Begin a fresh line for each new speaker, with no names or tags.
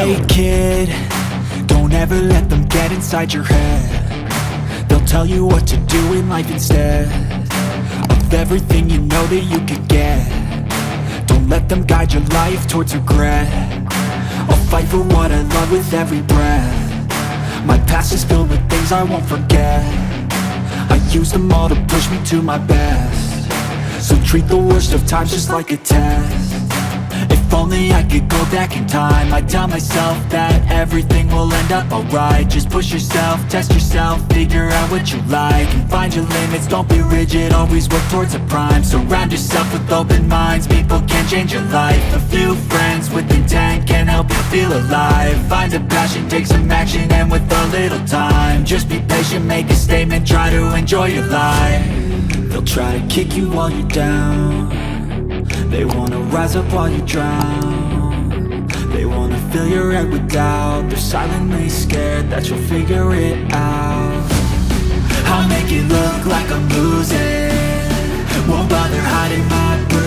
Hey kid, don't ever let them get inside your head. They'll tell you what to do in life instead of everything you know that you could get. Don't let them guide your life towards regret. I'll fight for what I love with every breath. My past is filled with things I won't forget. I use them all to push me to my best. So treat the worst of times just like a test. If only I could go back in time, I'd tell myself that everything will end up alright. Just push yourself, test yourself, figure out what you like, and find your limits, don't be rigid, always work towards a prime. Surround yourself with open minds, people can change your life. A few friends with intent can help you feel alive. Find a passion, take some action, and with a little time, just be patient, make a statement, try to enjoy your life. They'll try to kick you while you're down. They wanna rise up while you drown. They wanna fill your head with doubt. They're silently scared that you'll figure it out. I'll make it look like I'm losing, won't bother hiding my bruises.